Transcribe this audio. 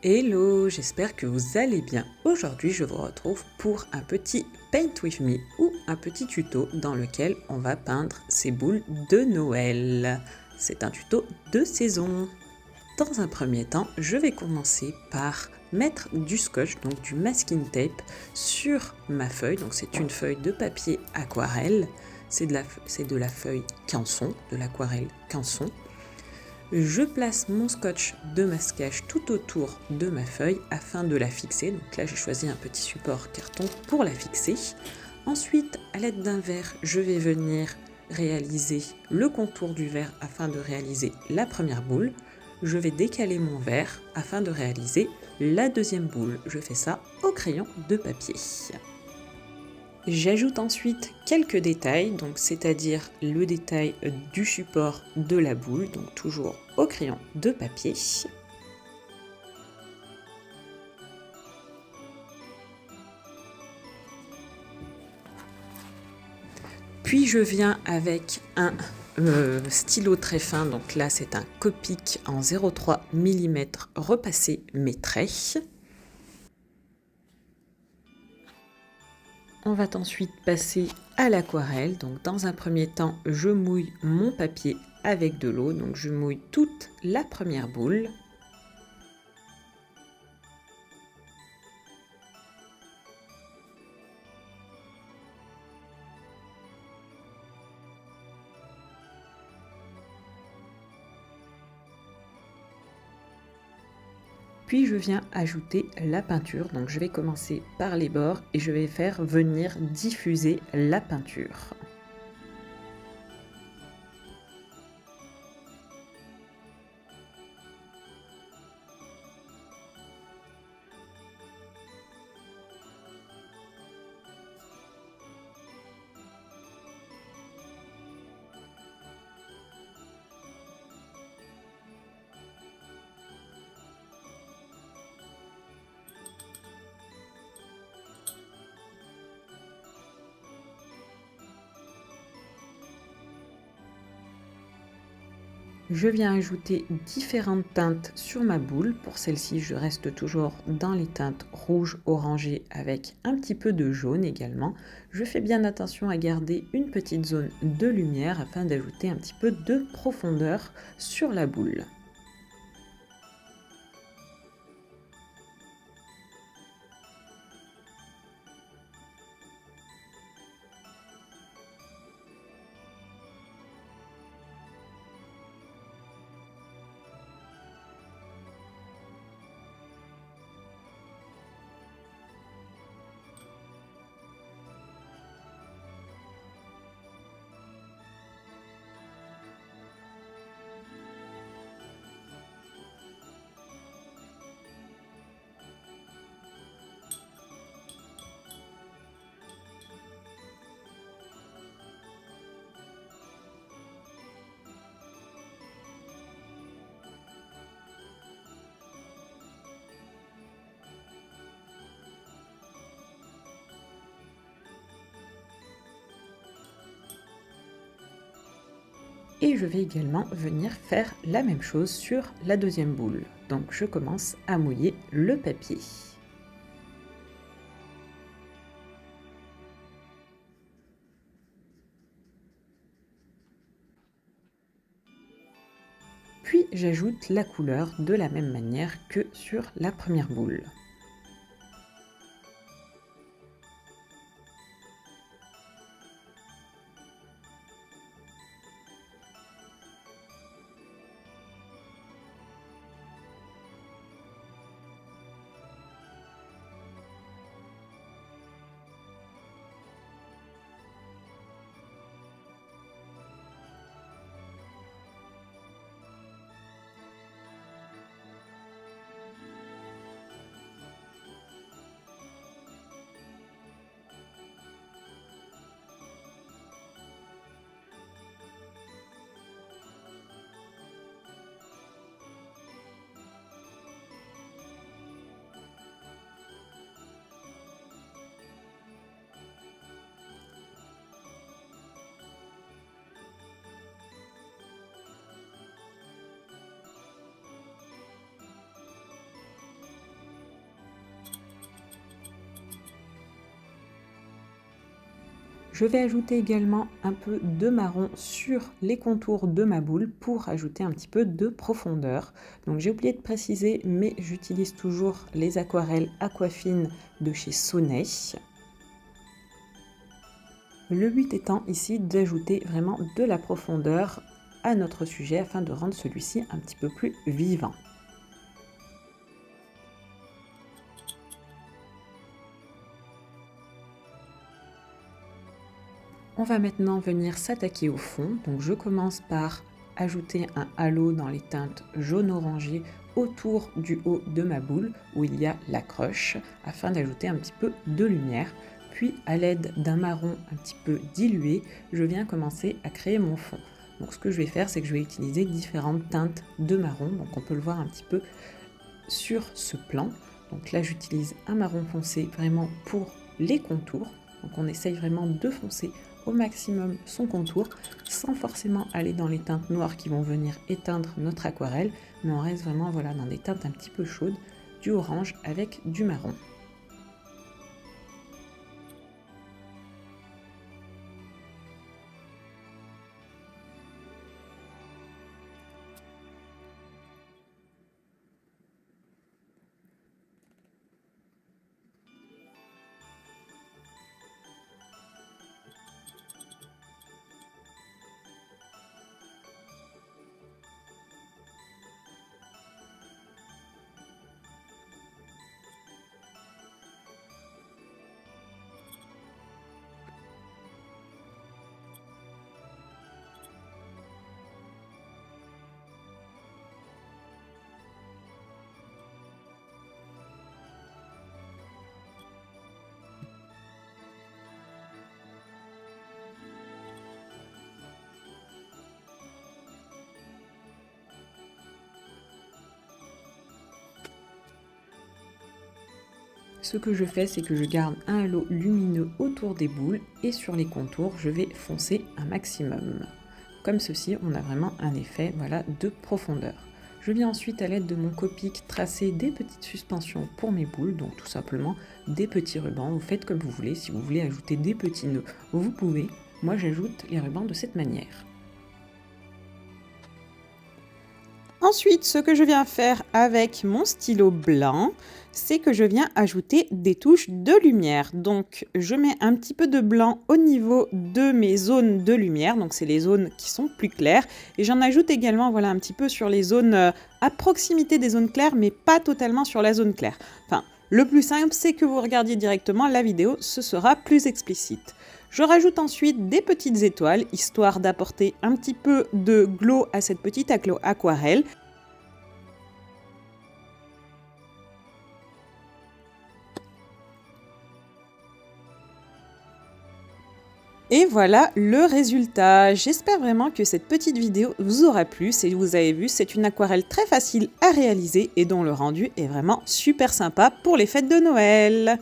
Hello, j'espère que vous allez bien. Aujourd'hui, je vous retrouve pour un petit Paint with me ou un petit tuto dans lequel on va peindre ces boules de Noël. C'est un tuto de saison. Dans un premier temps, je vais commencer par mettre du scotch, donc du masking tape, sur ma feuille. Donc c'est une feuille de papier aquarelle. C'est de la feuille Canson, de l'aquarelle Canson. Je place mon scotch de masquage tout autour de ma feuille afin de la fixer. Donc là, j'ai choisi un petit support carton pour la fixer. Ensuite, à l'aide d'un verre, je vais venir réaliser le contour du verre afin de réaliser la première boule. Je vais décaler mon verre afin de réaliser la deuxième boule. Je fais ça au crayon de papier. J'ajoute ensuite quelques détails, donc c'est-à-dire le détail du support de la boule, donc toujours au crayon de papier. Puis je viens avec un stylo très fin, donc là c'est un Copic en 0,3 mm repasser mes traits. On va ensuite passer à l'aquarelle. Donc dans un premier temps, je mouille mon papier avec de l'eau. Donc je mouille toute la première boule. Puis je viens ajouter la peinture. Donc je vais commencer par les bords et je vais faire venir diffuser la peinture. Je viens ajouter différentes teintes sur ma boule. Pour celle-ci, je reste toujours dans les teintes rouge, orangé avec un petit peu de jaune également. Je fais bien attention à garder une petite zone de lumière afin d'ajouter un petit peu de profondeur sur la boule. Et je vais également venir faire la même chose sur la deuxième boule. Donc je commence à mouiller le papier. Puis j'ajoute la couleur de la même manière que sur la première boule. Je vais ajouter également un peu de marron sur les contours de ma boule pour ajouter un petit peu de profondeur. Donc j'ai oublié de préciser, mais j'utilise toujours les aquarelles Aquafine de chez Sonet. Le but étant ici d'ajouter vraiment de la profondeur à notre sujet afin de rendre celui-ci un petit peu plus vivant. On va maintenant venir s'attaquer au fond. Donc je commence par ajouter un halo dans les teintes jaune-orangé autour du haut de ma boule où il y a l'accroche afin d'ajouter un petit peu de lumière. Puis à l'aide d'un marron un petit peu dilué, je viens commencer à créer mon fond. Donc ce que je vais faire, c'est que je vais utiliser différentes teintes de marron. Donc on peut le voir un petit peu sur ce plan. Donc là j'utilise un marron foncé vraiment pour les contours. Donc on essaye vraiment de foncer au maximum son contour sans forcément aller dans les teintes noires qui vont venir éteindre notre aquarelle, mais on reste vraiment voilà, dans des teintes un petit peu chaudes, du orange avec du marron. Ce que je fais, c'est que je garde un halo lumineux autour des boules et sur les contours, je vais foncer un maximum. Comme ceci, on a vraiment un effet voilà, de profondeur. Je viens ensuite à l'aide de mon Copic tracer des petites suspensions pour mes boules, donc tout simplement des petits rubans. Vous faites comme vous voulez, si vous voulez ajouter des petits nœuds, vous pouvez. Moi, j'ajoute les rubans de cette manière. Ensuite, ce que je viens faire avec mon stylo blanc, c'est que je viens ajouter des touches de lumière. Donc, je mets un petit peu de blanc au niveau de mes zones de lumière. Donc, c'est les zones qui sont plus claires. Et j'en ajoute également voilà, un petit peu sur les zones à proximité des zones claires, mais pas totalement sur la zone claire. Enfin, le plus simple, c'est que vous regardiez directement la vidéo, ce sera plus explicite. Je rajoute ensuite des petites étoiles, histoire d'apporter un petit peu de glow à cette petite aquarelle. Et voilà le résultat. J'espère vraiment que cette petite vidéo vous aura plu. Si vous avez vu, c'est une aquarelle très facile à réaliser et dont le rendu est vraiment super sympa pour les fêtes de Noël.